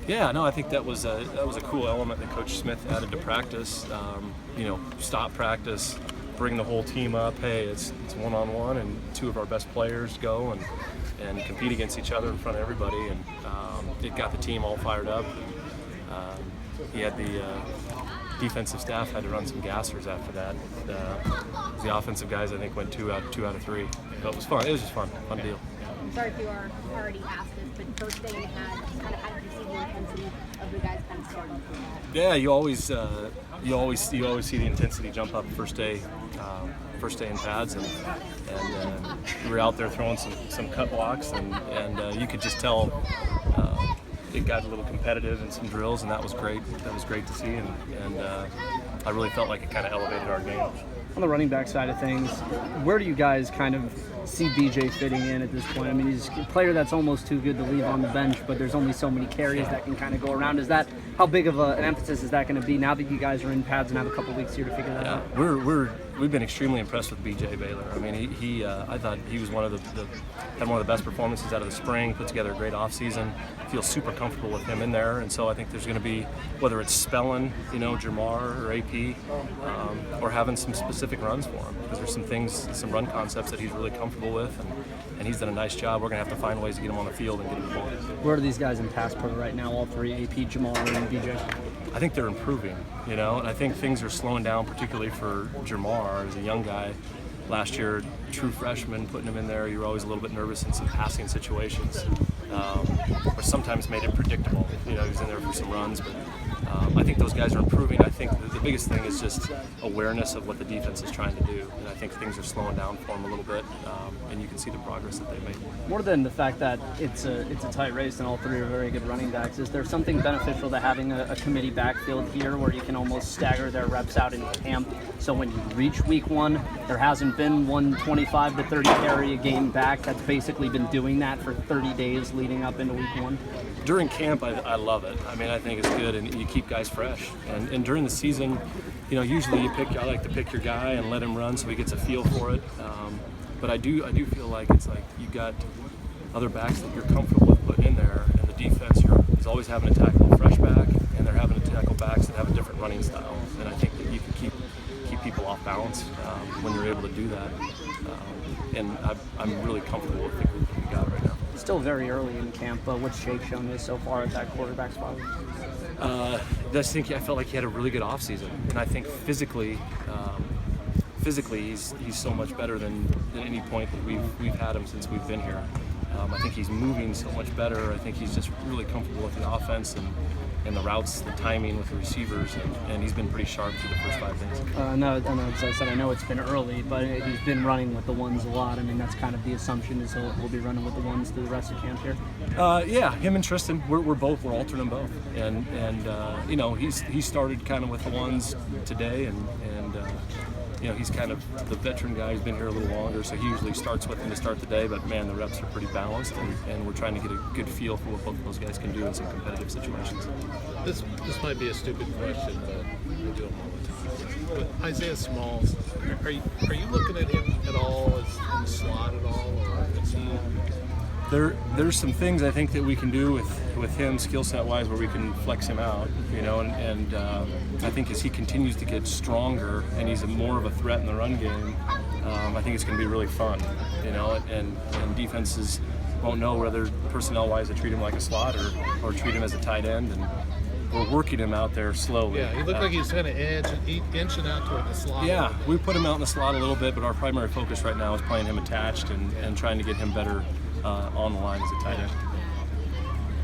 Yeah, no, I think that was a cool element that Coach Smith added to practice. Stop practice, bring the whole team up. Hey, it's one-on-one, and two of our best players go and compete against each other in front of everybody, and it got the team all fired up. He had the defensive staff had to run some gassers after that. The offensive guys, I think, went two out of three. But it was fun. It was just fun deal. I'm sorry if you are already asked this, but first day you had, kind of how did you see the intensity of the guys kind of starting? Yeah, you always see the intensity jump up first day in pads, and we were out there throwing some cut blocks, and you could just tell it got a little competitive in some drills, and that was great. That was great to see, and I really felt like it kind of elevated our game. On the running back side of things, where do you guys kind of see BJ fitting in at this point? I mean, he's a player that's almost too good to leave on the bench, but there's only so many carries that can kind of go around. How big of an emphasis is that going to be now that you guys are in pads and have a couple weeks here to figure that out? We've been extremely impressed with BJ Baylor. I mean, I thought he was had one of the best performances out of the spring. Put together a great offseason. Feel super comfortable with him in there, and so I think there's going to be, whether it's spelling, Jamar or AP, or having some specific runs for him, because there's some run concepts that he's really comfortable with, and he's done a nice job. We're going to have to find ways to get him on the field and get him the ball. Where are these guys in pass pro right now? All three: AP, Jamar, and BJ. I think they're improving, and I think things are slowing down, particularly for Jamar as a young guy. Last year, true freshman, putting him in there, you were always a little bit nervous in some passing situations, or sometimes made it predictable. He was in there for some runs, but I think those guys are improving. I think the biggest thing is just awareness of what the defense is trying to do, and I think things are slowing down for them a little bit, and you can see the progress that they've made. More than the fact that it's a tight race and all three are very good running backs, is there something beneficial to having a committee backfield here where you can almost stagger their reps out in camp, so when you reach week one, there hasn't been one 25 to 30 carry a game back that's basically been doing that for 30 days leading up into week one? During camp, I love it. I mean, I think it's good, and you keep guys fresh. And during the season, usually I like to pick your guy and let him run so he gets a feel for it. But I do feel like it's like you got other backs that you're comfortable with putting in there, and the defense is always having to tackle a fresh back, and they're having to tackle backs that have a different running style. And I think that you can keep people off balance when you're able to do that. And I'm really comfortable with the group that we got right now. Still very early in camp, but what's Jake shown you so far at that quarterback spot? I felt like he had a really good offseason, and I think physically he's so much better than any point that we've had him since we've been here. I think he's moving so much better. I think he's just really comfortable with the offense and the routes, the timing with the receivers, and he's been pretty sharp through the first 5 days. I know it's been early, but he's been running with the ones a lot. I mean, that's kind of the assumption is he'll be running with the ones through the rest of camp here. Yeah, him and Tristan, we're altering them both, and he started kind of with the ones today, and he's kind of the veteran guy who's been here a little longer, so he usually starts with him to start the day, but man, the reps are pretty balanced, and we're trying to get a good feel for what both of those guys can do in some competitive situations. This might be a stupid question, but I do them all the time. But Isaiah Smalls, are you looking at him at all as in the slot at all, or is he? There's some things I think that we can do with him skill set wise where we can flex him out, and I think as he continues to get stronger and he's more of a threat in the run game, I think it's going to be really fun, and defenses won't know whether personnel wise to treat him like a slot or treat him as a tight end, and we're working him out there slowly. Yeah, he looked like he's kind of inching out toward the slot. Yeah, we put him out in the slot a little bit, but our primary focus right now is playing him attached and trying to get him better on the line as a tight end.